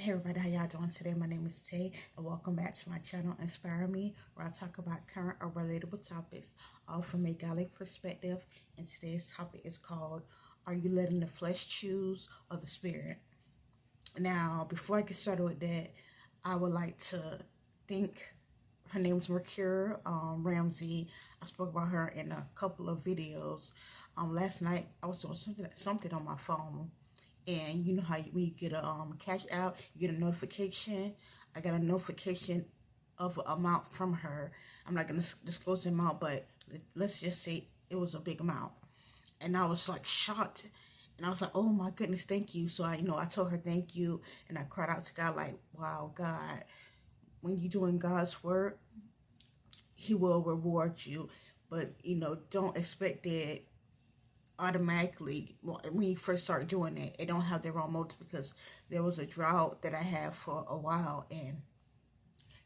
Hey everybody, how y'all doing today? My name is Tay, and welcome back to my channel, Inspire Me, where I talk about current or relatable topics, all from a godly perspective. And today's topic is called, Are you letting the flesh choose or the spirit? Now, before I get started with that, I would like to thank, her name is Mercure Ramsey. I spoke about her in a couple of videos. Last night, I was doing something on my phone, and you know how when you get a cash out, you get a notification. I got a notification of an amount from her. I'm not gonna disclose the amount, but let's just say it was a big amount, and I was like shocked, and I was like, oh my goodness, thank you. So I told her thank you, and I cried out to God like, wow, God, when you're doing God's work, He will reward you, but don't expect that automatically. When you first start doing it, it don't have their own motives, because there was a drought that I had for a while, and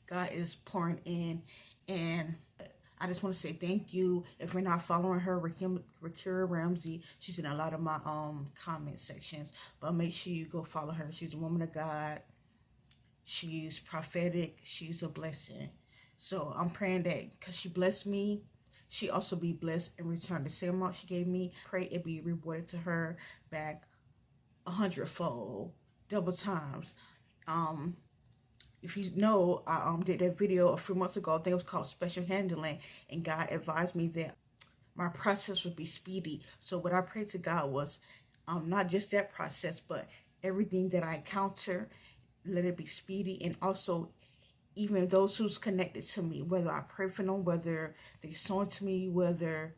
God is pouring in. And I just want to say thank you. If you're not following her, Rakira Ramsey, she's in a lot of my comment sections, but make sure you go follow her. She's a woman of God. She's prophetic. She's a blessing. So I'm praying that because she blessed me, she also be blessed in return. The same amount she gave me, pray it be rewarded to her back 100-fold, double times. If you know, I did that video a few months ago. I think it was called Special Handling, and God advised me that my process would be speedy. So what I prayed to God was, not just that process, but everything that I encounter, let it be speedy, and also even those who's connected to me, whether I pray for them, whether they sow to me, whether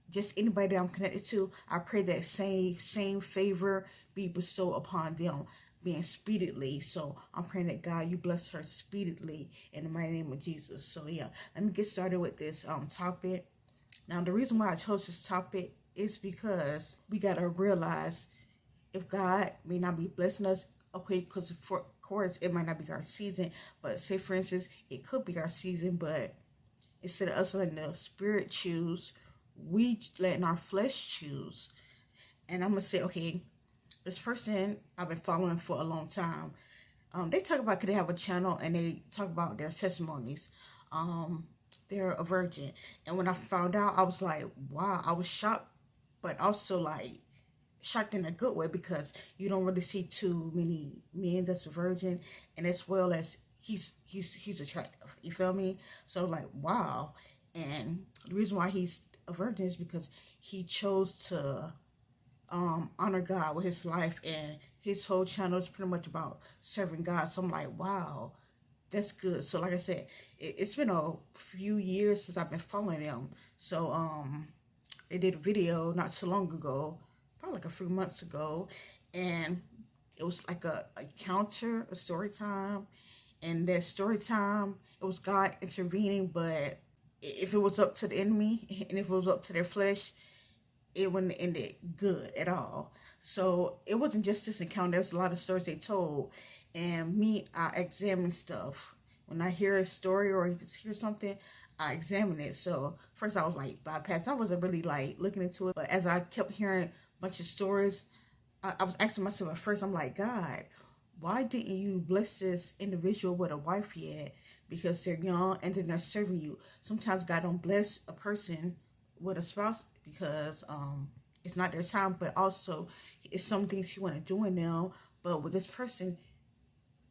just anybody that I'm connected to, I pray that same favor be bestowed upon them, being speedily. So I'm praying that God, you bless her speedily in the mighty name of Jesus. So yeah, let me get started with this topic. Now the reason why I chose this topic is because we gotta realize, if God may not be blessing us, okay, because for of course it might not be our season, but say for instance it could be our season, but instead of us letting the spirit choose, we letting our flesh choose. And I'm gonna say, okay, this person I've been following for a long time. They talk about, could they have a channel, and they talk about their testimonies. They're a virgin, and when I found out, I was like, wow, I was shocked, but also like shocked in a good way, because you don't really see too many men that's a virgin, and as well as he's attractive. You feel me? So like, wow. And the reason why he's a virgin is because he chose to honor God with his life, and his whole channel is pretty much about serving God. So I'm like, wow, that's good. So like I said, it's been a few years since I've been following them. So they did a video not too long ago, probably like a few months ago, and it was like a story time, and that story time, it was God intervening. But if it was up to the enemy, and if it was up to their flesh, it wouldn't have ended good at all. So it wasn't just this encounter. There was a lot of stories they told, and me, I examine stuff. When I hear a story or just hear something, I examine it. So first I was like bypass. I wasn't really like looking into it, but as I kept hearing a bunch of stories, I was asking myself at first. I'm like, God, why didn't you bless this individual with a wife yet? Because they're young and then they're serving you. Sometimes God don't bless a person with a spouse because it's not their time, but also it's some things He want to do in them. But with this person,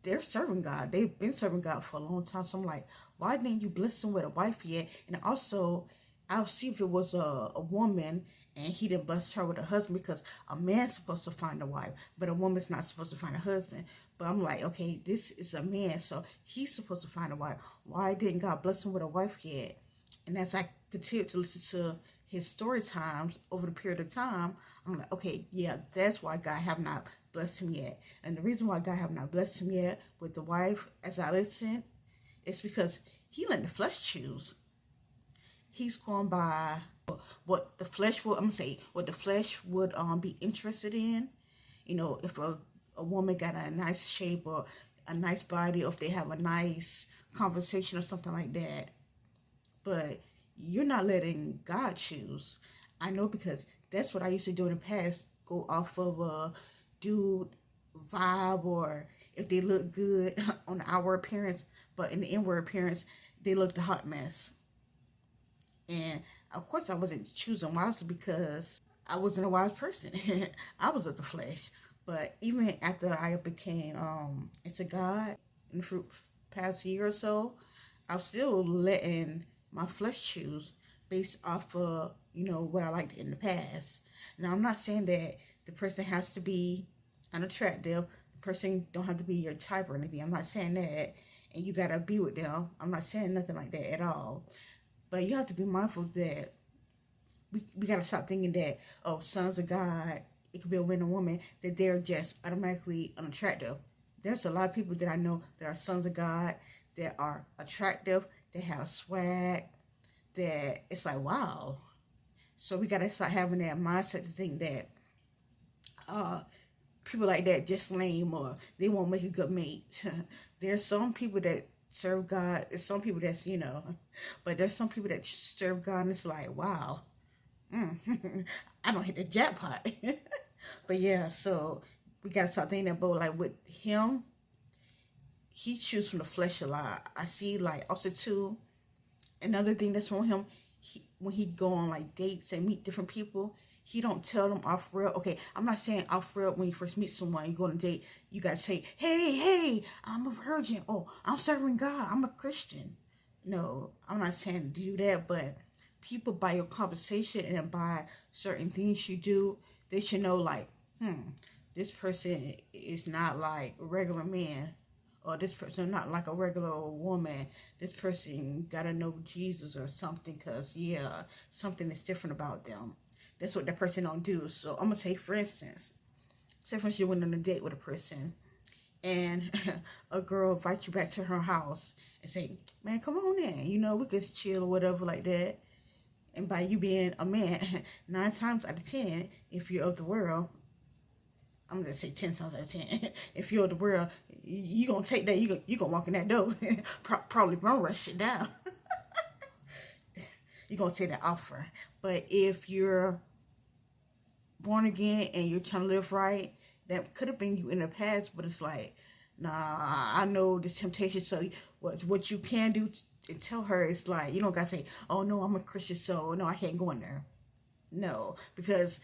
they're serving God. They've been serving God for a long time. So I'm like, why didn't you bless them with a wife yet? And also, I'll see if it was a woman and He didn't bless her with a husband, because a man's supposed to find a wife, but a woman's not supposed to find a husband. But I'm like, okay, this is a man, so he's supposed to find a wife. Why didn't God bless him with a wife yet? And as I continued to listen to his story times over the period of time, I'm like, okay, yeah, that's why God have not blessed him yet. And the reason why God have not blessed him yet with the wife, as I listen, is because he let the flesh choose. He's going by what the flesh would, I'm gonna say, what the flesh would be interested in. If a woman got a nice shape or a nice body, or if they have a nice conversation or something like that. But you're not letting God choose. I know, because that's what I used to do in the past. Go off of a dude vibe, or if they look good on the outward appearance, but in the inward appearance, they looked a hot mess. And of course, I wasn't choosing wisely because I wasn't a wise person. I was of the flesh. But even after I became into God in the past year or so, I'm still letting my flesh choose based off of what I liked in the past. Now I'm not saying that the person has to be unattractive. The person don't have to be your type or anything. I'm not saying that, and you gotta be with them. I'm not saying nothing like that at all. But you have to be mindful that we gotta stop thinking that, oh, sons of God, it could be a man or woman, that they're just automatically unattractive. There's a lot of people that I know that are sons of God, that are attractive, that have swag, that it's like, wow. So we gotta start having that mindset to think that people like that just lame, or they won't make a good mate. There's some people that serve God. There's some people that's, but there's some people that serve God and it's like, wow, I don't hit the jackpot. But yeah, so we gotta start thinking about, like, with him, he chews from the flesh a lot. I see, like, also too, another thing that's wrong with him, when he go on like dates and meet different people, he don't tell them off real. Okay, I'm not saying off real. When you first meet someone, you go on a date, you gotta say, hey, I'm a virgin. Oh, I'm serving God. I'm a Christian. No, I'm not saying to do that, but people, by your conversation and by certain things you do, they should know, like, this person is not like a regular man, or this person not like a regular woman. This person gotta know Jesus or something, because yeah, something is different about them. That's what that person don't do. So I'm gonna say, for instance, say for instance you went on a date with a person, and a girl invites you back to her house and say, man, come on in, we could chill or whatever like that. And by you being a man, 9 times out of 10, if you're of the world, I'm gonna say 10 times out of 10, if you're of the world, you gonna take that, you gonna walk in that door, probably gonna rush it down. You're gonna take that offer. But if you're born again and you're trying to live right, that could have been you in the past, but it's like, nah, I know this temptation. So what you can do and tell her is, like, you don't gotta say, oh no, I'm a Christian, so no, I can't go in there. No, because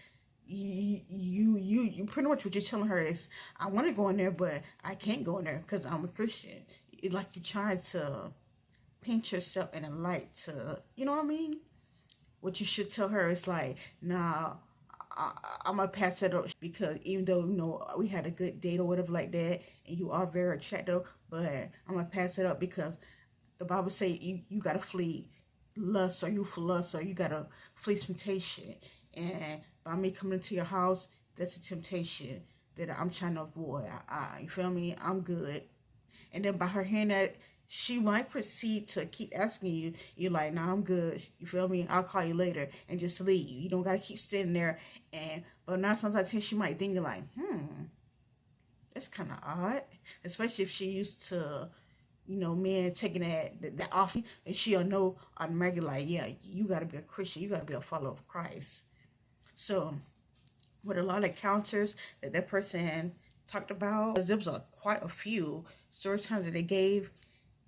you pretty much what you're telling her is, I want to go in there, but I can't go in there because I'm a Christian. It's like you're trying to paint yourself in a light to, you know what I mean? What you should tell her is like, nah, I'm gonna pass it up, because even though we had a good date or whatever like that, and you are very attractive, but I'm gonna pass it up because the Bible say you gotta flee lust, or youthful lust, or you gotta flee temptation. And by me coming into your house, that's a temptation that I'm trying to avoid. You feel me? I'm good. And then by her hearing that, she might proceed to keep asking you. You're like, nah, I'm good. You feel me? I'll call you later, and just leave. You don't gotta keep standing there. But now sometimes she might think, like, that's kind of odd. Especially if she used to, men taking that off, and she'll know automatically, like, yeah, you gotta be a Christian. You gotta be a follower of Christ. So, with a lot of encounters that person talked about, there was quite a few story times that they gave,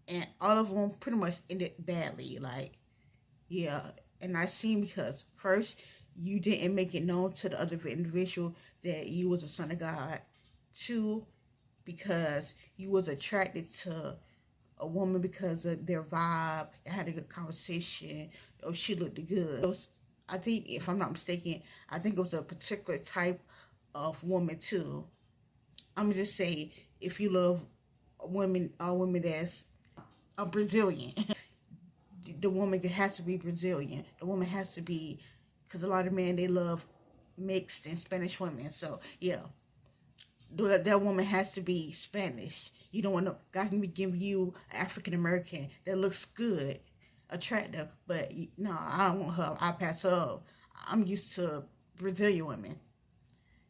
and all of them pretty much ended badly. Like, yeah, and I seen, because first, you didn't make it known to the other individual that you was a son of God. 2, because you was attracted to a woman because of their vibe, and had a good conversation, or she looked good. I think, if I'm not mistaken, I think it was a particular type of woman too. I'm gonna just say, if you love women, all women that's a Brazilian, the woman has to be Brazilian. The woman has to be, because a lot of men, they love mixed and Spanish women. So yeah, that woman has to be Spanish. You don't want to, God can be giving you African American that looks good, attractive, but no, I don't want her. I pass her up. I'm used to Brazilian women.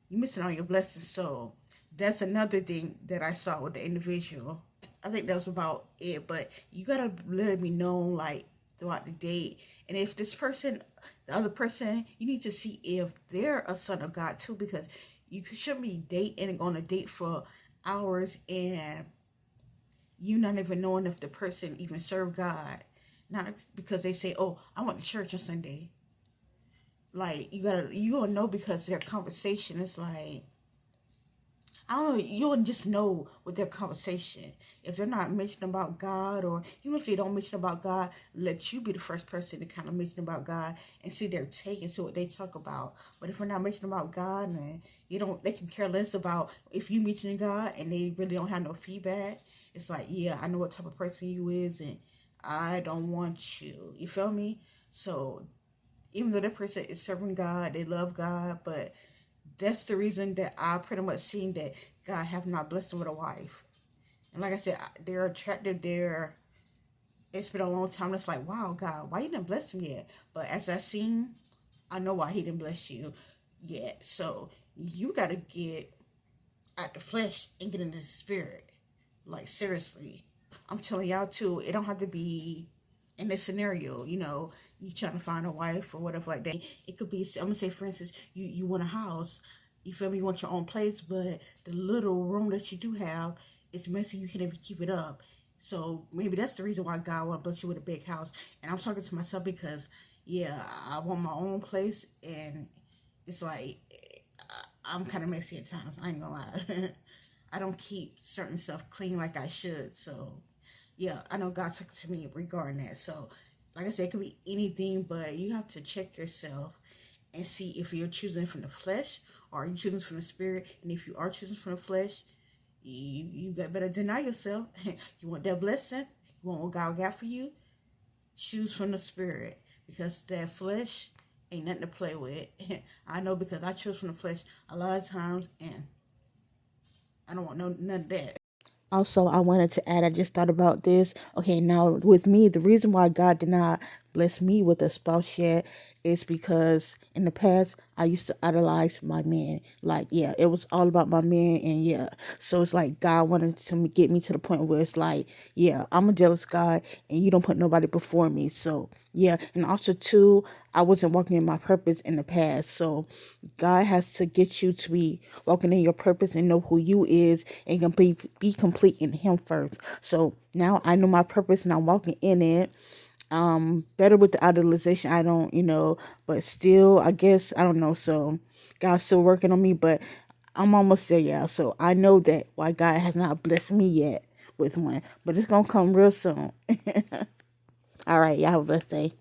You missing all your blessings. So that's another thing that I saw with the individual. I think that was about it. But you gotta let me know, like, throughout the date. And if this person, the other person, you need to see if they're a son of God too, because you shouldn't be dating and on a date for hours and you not even knowing if the person even served God. Not because they say, "Oh, I went to church on Sunday." Like you gonna know because their conversation is like, I don't know, you'll just know with their conversation. If they're not mentioning about God, or even if they don't mention about God, let you be the first person to kind of mention about God and see their take and see what they talk about. But if we're not mentioning about God, and they can care less about if you mentioning God and they really don't have no feedback. It's like, yeah, I know what type of person you is, and I don't want you. You feel me? So even though that person is serving God, they love God, but that's the reason that I pretty much seen that God have not blessed them with a wife. And like I said, they're attractive. It's been a long time. It's like, wow, God, why you didn't bless him yet? But as I seen, I know why he didn't bless you yet. So you got to get out the flesh and get into the spirit. Like seriously, I'm telling y'all too. It don't have to be in this scenario. You trying to find a wife or whatever like that. It could be. I'm gonna say, for instance, you want a house. You feel me? You want your own place, but the little room that you do have is messy. You can't even keep it up. So maybe that's the reason why God want to bless you with a big house. And I'm talking to myself because, yeah, I want my own place, and it's like I'm kind of messy at times. I ain't gonna lie. I don't keep certain stuff clean like I should. So, yeah, I know God took to me regarding that. So, like I said, it could be anything, but you have to check yourself and see if you're choosing from the flesh or are you choosing from the spirit. And if you are choosing from the flesh, you got better deny yourself. You want that blessing, you want what God got for you, choose from the spirit because that flesh ain't nothing to play with. I know because I chose from the flesh a lot of times, and I don't want none of that. Also, I wanted to add, I just thought about this. Okay, now with me, the reason why God did not bless me with a spouse yet is because in the past, I used to idolize my man. Like, yeah, it was all about my man. And yeah, so it's like God wanted to get me to the point where it's like, yeah, I'm a jealous God and you don't put nobody before me. So, yeah. And also, too, I wasn't walking in my purpose in the past. So, God has to get you to be walking in your purpose and know who you is and be complete in him first. So now I know my purpose and I'm walking in it. Better with the idolization. I don't, but still, I guess, I don't know. So God's still working on me, but I'm almost there, yeah. So I know that why God has not blessed me yet with one, but it's going to come real soon. All right. Y'all have a blessed day.